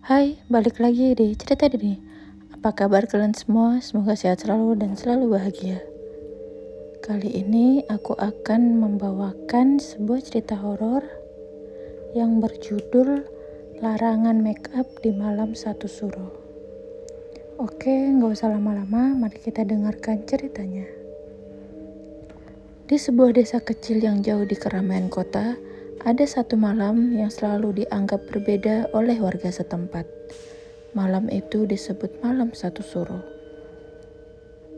Hai, balik lagi di cerita ini. Apa kabar kalian semua? Semoga sehat selalu dan selalu bahagia. Kali ini aku akan membawakan sebuah cerita horor yang berjudul Larangan Makeup di Malam Satu Suro. Oke, nggak usah lama-lama, mari kita dengarkan ceritanya. Di sebuah desa kecil yang jauh di keramaian kota, ada satu malam yang selalu dianggap berbeda oleh warga setempat. Malam itu disebut Malam Satu Suro.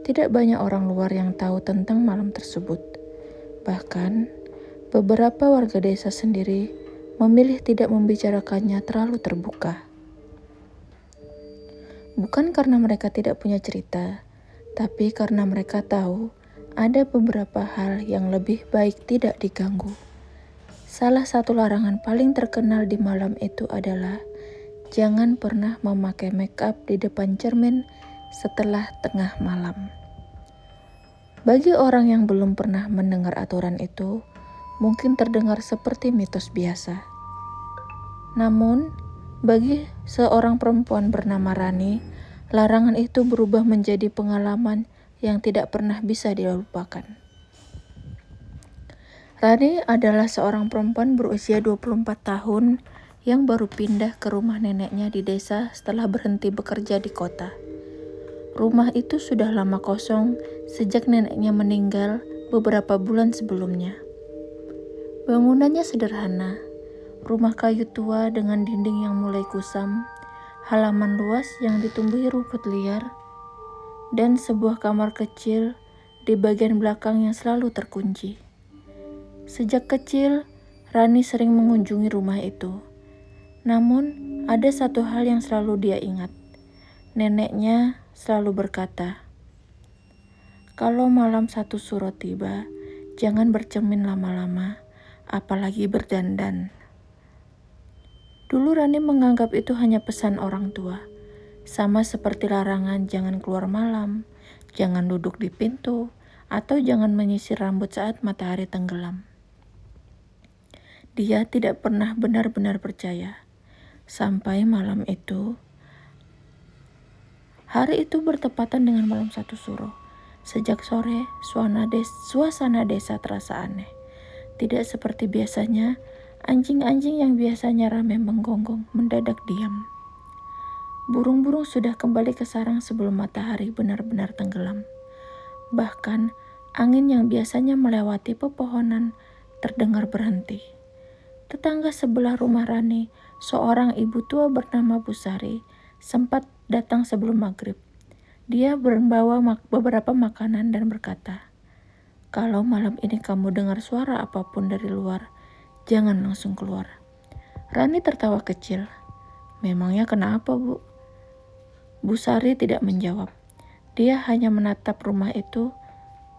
Tidak banyak orang luar yang tahu tentang malam tersebut. Bahkan, beberapa warga desa sendiri memilih tidak membicarakannya terlalu terbuka. Bukan karena mereka tidak punya cerita, tapi karena mereka tahu ada beberapa hal yang lebih baik tidak diganggu. Salah satu larangan paling terkenal di malam itu adalah jangan pernah memakai makeup di depan cermin setelah tengah malam. Bagi orang yang belum pernah mendengar aturan itu, mungkin terdengar seperti mitos biasa. Namun, bagi seorang perempuan bernama Rani, larangan itu berubah menjadi pengalaman yang tidak pernah bisa dilupakan. Rani adalah seorang perempuan berusia 24 tahun yang baru pindah ke rumah neneknya di desa setelah berhenti bekerja di kota. Rumah itu sudah lama kosong sejak neneknya meninggal beberapa bulan sebelumnya. Bangunannya sederhana, rumah kayu tua dengan dinding yang mulai kusam, halaman luas yang ditumbuhi rumput liar, dan sebuah kamar kecil di bagian belakang yang selalu terkunci. Sejak kecil, Rani sering mengunjungi rumah itu. Namun, ada satu hal yang selalu dia ingat. Neneknya selalu berkata, "Kalau malam satu suro tiba, jangan bercermin lama-lama, apalagi berdandan." Dulu Rani menganggap itu hanya pesan orang tua, sama seperti larangan jangan keluar malam, jangan duduk di pintu, atau jangan menyisir rambut saat matahari tenggelam. Dia tidak pernah benar-benar percaya. Sampai malam itu, hari itu bertepatan dengan malam satu suro. Sejak sore, suasana desa terasa aneh. Tidak seperti biasanya, anjing-anjing yang biasanya ramai menggonggong mendadak diam. Burung-burung sudah kembali ke sarang sebelum matahari benar-benar tenggelam. Bahkan, angin yang biasanya melewati pepohonan terdengar berhenti. Tetangga sebelah rumah Rani, seorang ibu tua bernama Bu Sari, sempat datang sebelum maghrib. Dia membawa beberapa makanan dan berkata, "Kalau malam ini kamu dengar suara apapun dari luar, jangan langsung keluar." Rani tertawa kecil. "Memangnya kenapa, Bu?" Bu Sari tidak menjawab. Dia hanya menatap rumah itu,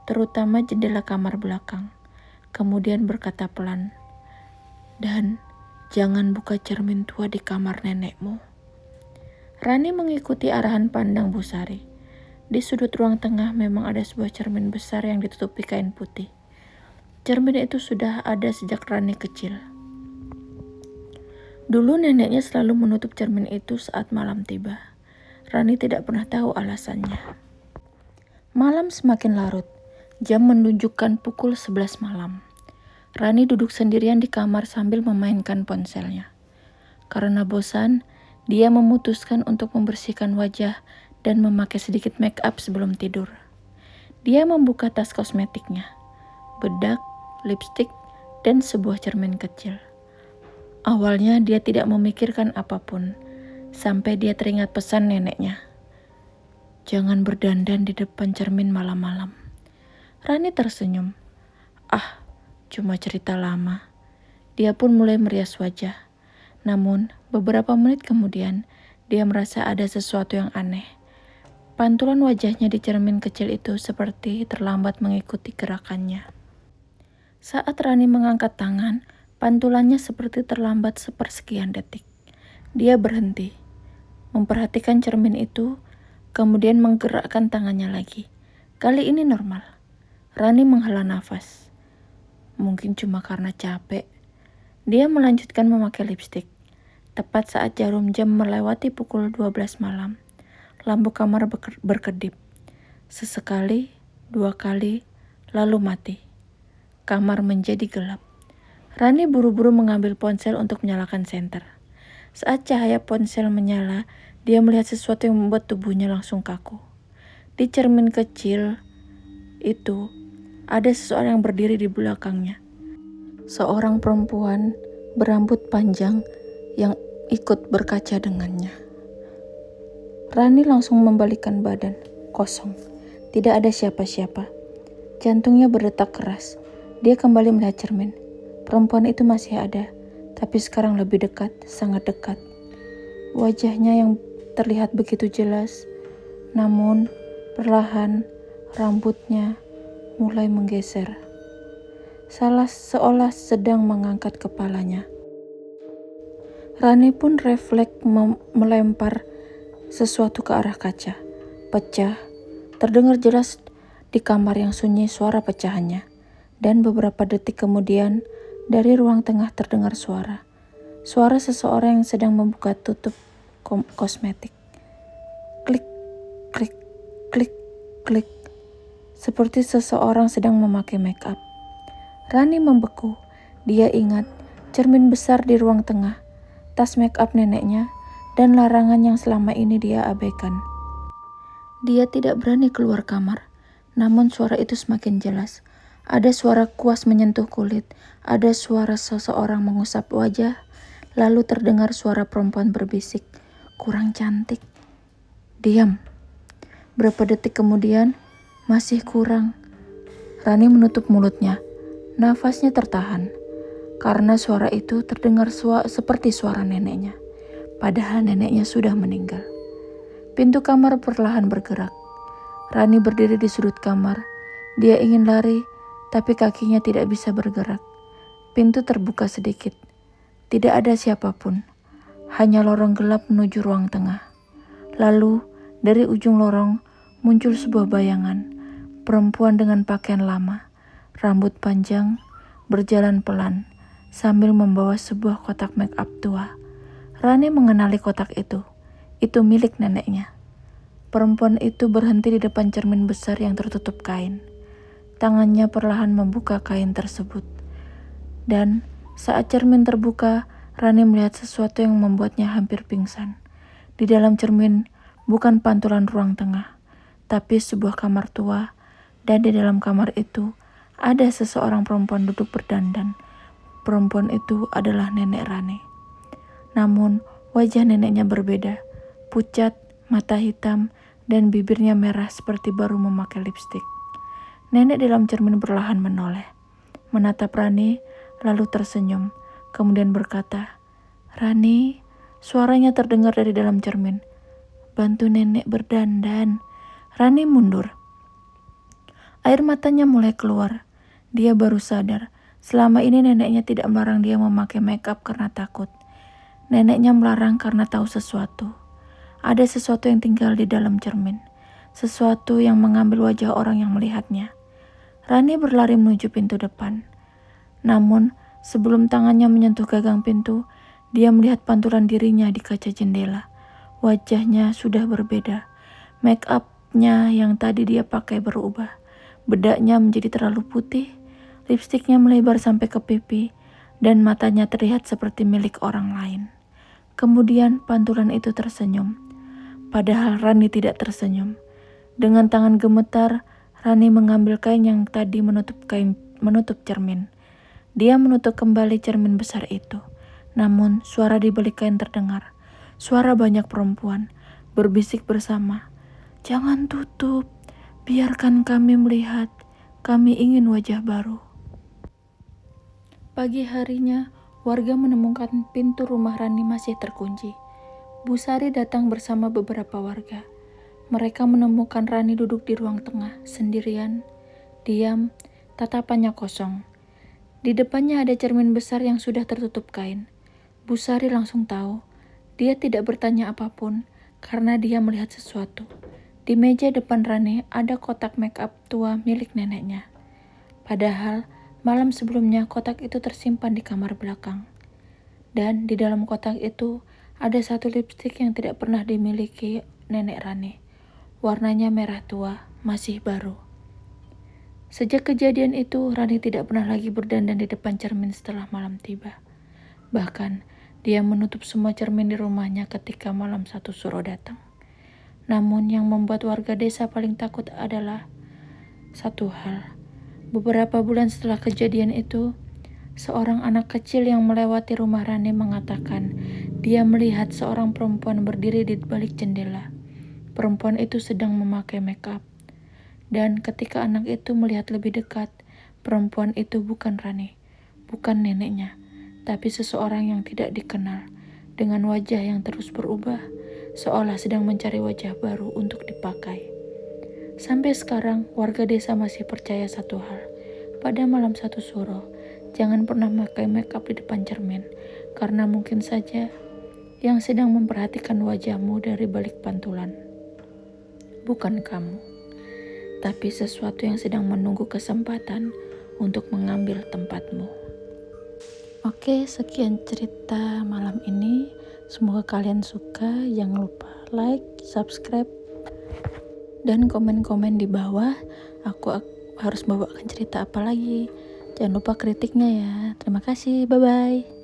terutama jendela kamar belakang. Kemudian berkata pelan, "Dan jangan buka cermin tua di kamar nenekmu." Rani mengikuti arahan pandang Bu Sari. Di sudut ruang tengah memang ada sebuah cermin besar yang ditutupi kain putih. Cermin itu sudah ada sejak Rani kecil. Dulu neneknya selalu menutup cermin itu saat malam tiba. Rani tidak pernah tahu alasannya. Malam semakin larut. Jam menunjukkan pukul 11 malam. Rani duduk sendirian di kamar sambil memainkan ponselnya. Karena bosan, dia memutuskan untuk membersihkan wajah dan memakai sedikit make up sebelum tidur. Dia membuka tas kosmetiknya, bedak, lipstik, dan sebuah cermin kecil. Awalnya dia tidak memikirkan apapun, sampai dia teringat pesan neneknya. "Jangan berdandan di depan cermin malam-malam." Rani tersenyum. Cuma cerita lama. Dia pun mulai merias wajah. Namun, beberapa menit kemudian, dia merasa ada sesuatu yang aneh. Pantulan wajahnya di cermin kecil itu seperti terlambat mengikuti gerakannya. Saat Rani mengangkat tangan, pantulannya seperti terlambat sepersekian detik. Dia berhenti, memperhatikan cermin itu, kemudian menggerakkan tangannya lagi. Kali ini normal. Rani menghela nafas. Mungkin cuma karena capek. Dia melanjutkan memakai lipstik. Tepat saat jarum jam melewati pukul 12 malam, lampu kamar berkedip. Sesekali, 2 kali, lalu mati. Kamar menjadi gelap. Rani buru-buru mengambil ponsel untuk menyalakan senter. Saat cahaya ponsel menyala, dia melihat sesuatu yang membuat tubuhnya langsung kaku. Di cermin kecil itu, ada seseorang yang berdiri di belakangnya. Seorang perempuan berambut panjang yang ikut berkaca dengannya. Rani langsung membalikkan badan, kosong. Tidak ada siapa-siapa. Jantungnya berdetak keras. Dia kembali melihat cermin. Perempuan itu masih ada, tapi sekarang lebih dekat, sangat dekat. Wajahnya yang terlihat begitu jelas, namun perlahan rambutnya mulai menggeser. Seolah sedang mengangkat kepalanya. Rani pun refleks melempar sesuatu ke arah kaca. Pecah, terdengar jelas di kamar yang sunyi suara pecahannya. Dan beberapa detik kemudian, dari ruang tengah terdengar suara. Suara seseorang yang sedang membuka tutup kosmetik. Klik, klik, klik, klik. Seperti seseorang sedang memakai make up. Rani membeku. Dia ingat cermin besar di ruang tengah, tas make up neneknya, dan larangan yang selama ini dia abaikan. Dia tidak berani keluar kamar, namun suara itu semakin jelas. Ada suara kuas menyentuh kulit, ada suara seseorang mengusap wajah, lalu terdengar suara perempuan berbisik, "Kurang cantik." Diam. Berapa detik kemudian, masih kurang. Rani menutup mulutnya. Nafasnya tertahan. Karena suara itu terdengar seperti suara neneknya. Padahal neneknya sudah meninggal. Pintu kamar perlahan bergerak. Rani berdiri di sudut kamar. Dia ingin lari, tapi kakinya tidak bisa bergerak. Pintu terbuka sedikit. Tidak ada siapapun. Hanya lorong gelap menuju ruang tengah. Lalu, dari ujung lorong, muncul sebuah bayangan. Perempuan dengan pakaian lama, rambut panjang, berjalan pelan, sambil membawa sebuah kotak make up tua. Rani mengenali kotak itu. Itu milik neneknya. Perempuan itu berhenti di depan cermin besar yang tertutup kain. Tangannya perlahan membuka kain tersebut. Dan saat cermin terbuka, Rani melihat sesuatu yang membuatnya hampir pingsan. Di dalam cermin bukan pantulan ruang tengah, tapi sebuah kamar tua, dan di dalam kamar itu ada seseorang perempuan duduk berdandan. Perempuan itu adalah nenek Rani. Namun wajah neneknya berbeda, pucat, mata hitam, dan bibirnya merah seperti baru memakai lipstik. Nenek dalam cermin perlahan menoleh, menatap Rani, lalu tersenyum, kemudian berkata, "Rani," suaranya terdengar dari dalam cermin. "Bantu nenek berdandan." Rani mundur. Air matanya mulai keluar. Dia baru sadar, selama ini neneknya tidak melarang dia memakai make up karena takut. Neneknya melarang karena tahu sesuatu. Ada sesuatu yang tinggal di dalam cermin. Sesuatu yang mengambil wajah orang yang melihatnya. Rani berlari menuju pintu depan. Namun, sebelum tangannya menyentuh gagang pintu, dia melihat pantulan dirinya di kaca jendela. Wajahnya sudah berbeda. Make up-nya yang tadi dia pakai berubah. Bedaknya menjadi terlalu putih, lipstiknya melebar sampai ke pipi, dan matanya terlihat seperti milik orang lain. Kemudian pantulan itu tersenyum. Padahal Rani tidak tersenyum. Dengan tangan gemetar, Rani mengambil kain yang tadi menutup cermin. Dia menutup kembali cermin besar itu. Namun suara di balik kain terdengar. Suara banyak perempuan berbisik bersama. "Jangan tutup, biarkan kami melihat. Kami ingin wajah baru." Pagi harinya, warga menemukan pintu rumah Rani masih terkunci. Bu Sari datang bersama beberapa warga. Mereka menemukan Rani duduk di ruang tengah, sendirian, diam, tatapannya kosong. Di depannya ada cermin besar yang sudah tertutup kain. Bu Sari langsung tahu. Dia tidak bertanya apapun, karena dia melihat sesuatu. Di meja depan Rani ada kotak make up tua milik neneknya. Padahal, malam sebelumnya kotak itu tersimpan di kamar belakang. Dan di dalam kotak itu Ada satu lipstik yang tidak pernah dimiliki nenek Rani. Warnanya merah tua, masih baru. Sejak kejadian itu, Rani tidak pernah lagi berdandan di depan cermin setelah malam tiba. Bahkan, dia menutup semua cermin di rumahnya ketika malam satu suro datang. Namun yang membuat warga desa paling takut adalah satu hal. Beberapa bulan setelah kejadian itu, seorang anak kecil yang melewati rumah Rani mengatakan dia melihat seorang perempuan berdiri di balik jendela. Perempuan itu sedang memakai make up. Dan ketika anak itu melihat lebih dekat, perempuan itu bukan Rani, bukan neneknya, tapi seseorang yang tidak dikenal, dengan wajah yang terus berubah, seolah sedang mencari wajah baru untuk dipakai. Sampai sekarang, warga desa masih percaya satu hal. Pada malam satu suro, jangan pernah pakai make up di depan cermin, karena mungkin saja yang sedang memperhatikan wajahmu dari balik pantulan bukan kamu, tapi sesuatu yang sedang menunggu kesempatan untuk mengambil tempatmu. Oke, sekian cerita malam ini. Semoga kalian suka. Jangan lupa like, subscribe, dan komen-komen di bawah. Aku harus bawakan cerita apa lagi. Jangan lupa kritiknya ya. Terima kasih, bye-bye.